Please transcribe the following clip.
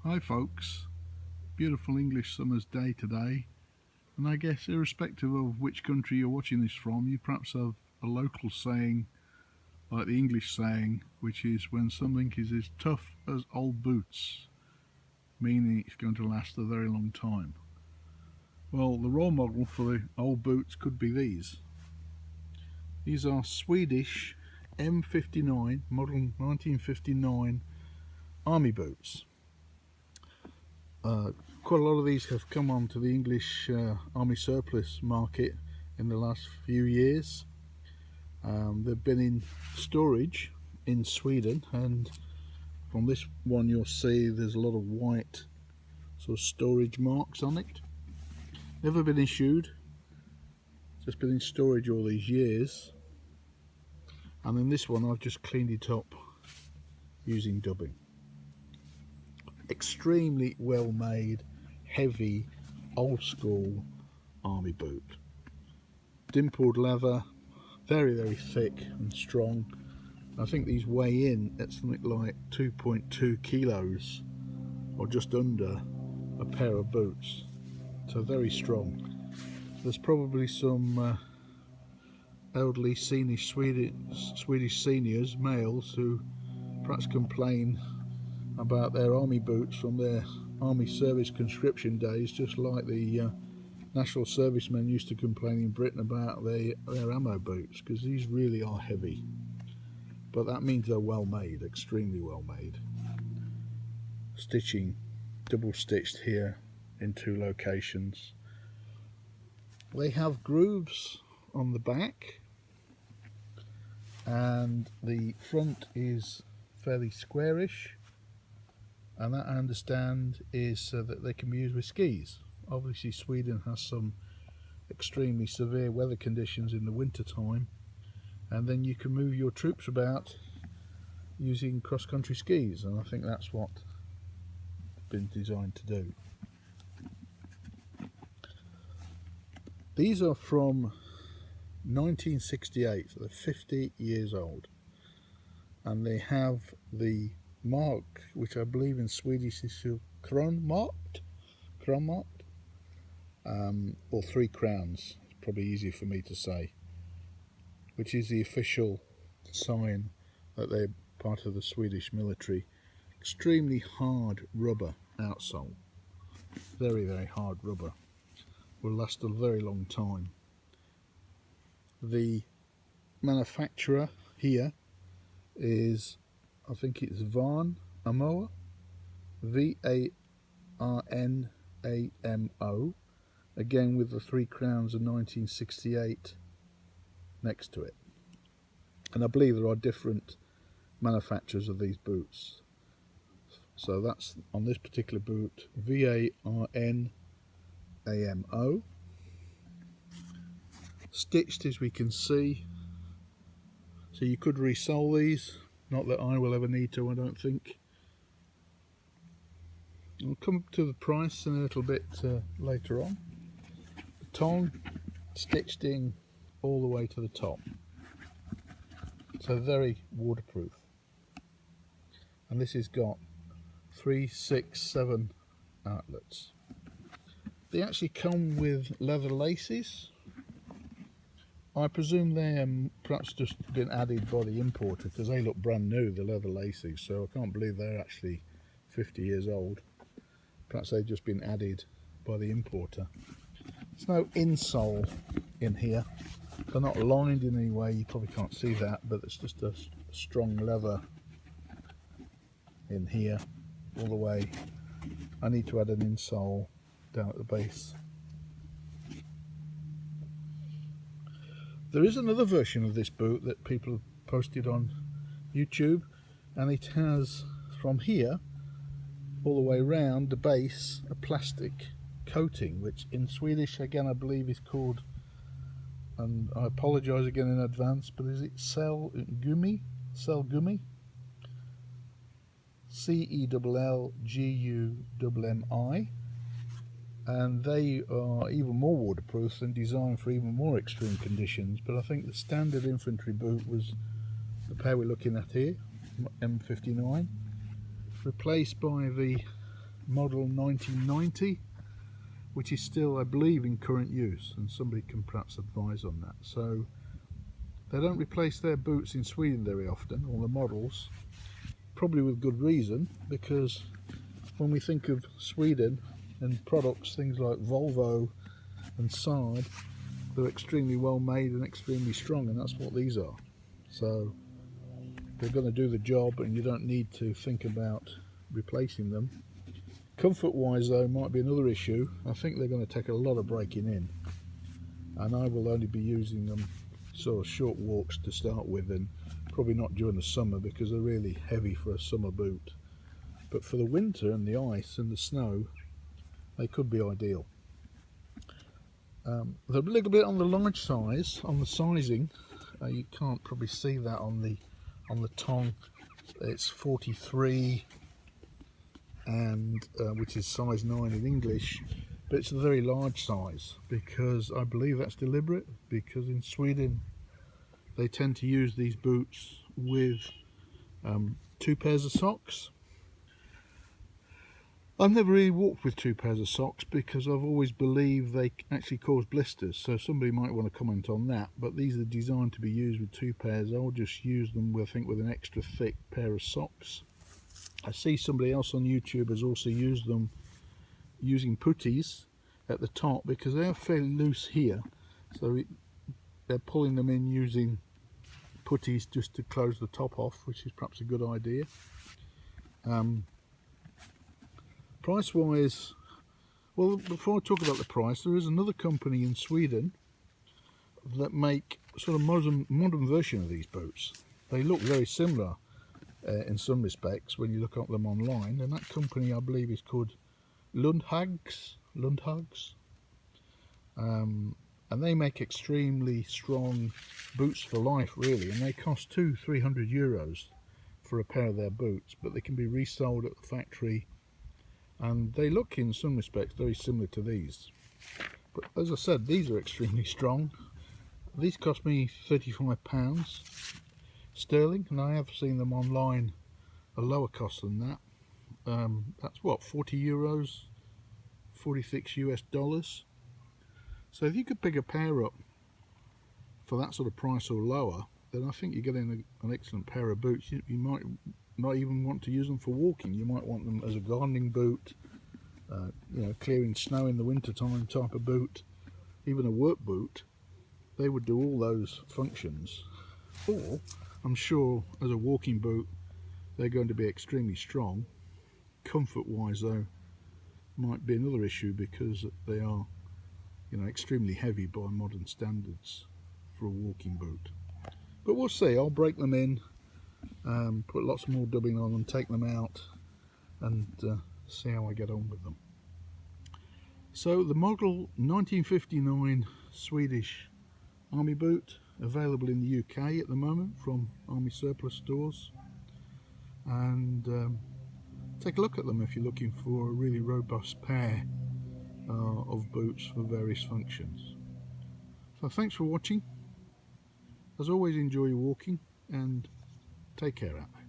Hi folks, beautiful English summer's day today, and I guess irrespective of which country you're watching this from, you perhaps have a local saying like the English saying, which is when something is as tough as old boots, meaning it's going to last a very long time. Well, the role model for the old boots could be these. These are Swedish M59 model 1959 Army boots. Quite a lot of these have come onto the English army surplus market in the last few years. They've been in storage in Sweden, and from this one you'll see there's a lot of white sort of storage marks on it. Never been issued, just been in storage all these years. And then this one I've just cleaned it up using dubbing. Extremely well made, heavy, old school army boot. Dimpled leather, very thick and strong. I think these weigh in at something like 2.2 kilos or just under a pair of boots, so very strong. There's probably some elderly senior Swedish seniors, males, who perhaps complain about their army boots from their army service conscription days, just like the national servicemen used to complain in Britain about their ammo boots, because these really are heavy. But that means they're well made, extremely well made. Stitching, double stitched here in two locations. They have grooves on the back, and the front is fairly squarish, and that I understand is so that they can be used with skis. Obviously Sweden has some extremely severe weather conditions in the winter time, and then you can move your troops about using cross-country skis, and I think that's what it's been designed to do. These are from 1968, so they're 50 years old, and they have the mark, which I believe in Swedish is kronmarked, or 3 crowns, it's probably easier for me to say, which is the official sign that they're part of the Swedish military. Extremely hard rubber outsole, very hard rubber, will last a very long time. The manufacturer here is, I think it's Varnamo, V-A-R-N-A-M-O, again with the 3 crowns of 1968 next to it. And I believe there are different manufacturers of these boots. So that's on this particular boot, V-A-R-N-A-M-O. Stitched, as we can see, so you could resole these, not that I will ever need to, I don't think. I'll come to the price in a little bit later on. The tongue stitched in all the way to the top, so very waterproof. And this has got 3, 6, 7 outlets. They actually come with leather laces. I presume they perhaps just been added by the importer, because they look brand new, the leather laces, so I can't believe they're actually 50 years old. Perhaps they've just been added by the importer. There's no insole in here. They're not lined in any way, you probably can't see that, but it's just a strong leather in here all the way. I need to add an insole down at the base. There is another version of this boot that people have posted on YouTube, and it has, from here all the way round the base, a plastic coating, which in Swedish again I believe is called, and I apologise again in advance, but is it cellgummi? C-E-L-L-G-U-M-M-I, and they are even more waterproof and designed for even more extreme conditions. But I think the standard infantry boot was the pair we're looking at here, M59, replaced by the model 1990, which is still, I believe, in current use, and somebody can perhaps advise on that. So they don't replace their boots in Sweden very often, or the models, probably with good reason, because when we think of Sweden and products, things like Volvo and Saab, they're extremely well made and extremely strong, and that's what these are. So they're going to do the job, and you don't need to think about replacing them. Comfort wise though might be another issue. I think they're going to take a lot of breaking in, and I will only be using them sort of short walks to start with, and probably not during the summer because they're really heavy for a summer boot. But for the winter and the ice and the snow, they could be ideal. They're a little bit on the large size on the sizing. You can't probably see that on the tongue. It's 43, and which is size 9 in English, but it's a very large size, because I believe that's deliberate, because in Sweden they tend to use these boots with 2 pairs of socks. I've never really walked with 2 pairs of socks because I've always believed they actually cause blisters, so somebody might want to comment on that, but these are designed to be used with 2 pairs. I'll just use them with, I think, with an extra thick pair of socks. I see somebody else on YouTube has also used them using puttees at the top, because they are fairly loose here, so they're pulling them in using puttees just to close the top off, which is perhaps a good idea. Price wise, well, before I talk about the price, there is another company in Sweden that make sort of modern version of these boots. They look very similar in some respects when you look at them online, and that company I believe is called Lundhags, and they make extremely strong boots for life really, and they cost 200-300 euros for a pair of their boots, but they can be resold at the factory, and they look in some respects very similar to these. But as I said, these are extremely strong. These cost me £35 sterling, and I have seen them online a lower cost than that. That's what, 40 euros, 46 US dollars. So if you could pick a pair up for that sort of price or lower, then I think you're getting an excellent pair of boots. You might not even want to use them for walking. You might want them as a gardening boot, you know, clearing snow in the winter time type of boot, even a work boot. They would do all those functions. Or I'm sure as a walking boot they're going to be extremely strong. Comfort wise though might be another issue, because they are, you know, extremely heavy by modern standards for a walking boot. But we'll see. I'll break them in, put lots more dubbing on them, take them out, and see how I get on with them. So the model 1959 Swedish Army boot, available in the UK at the moment from Army surplus stores, and take a look at them if you're looking for a really robust pair of boots for various functions. So thanks for watching. As always, enjoy your walking, and take care out there.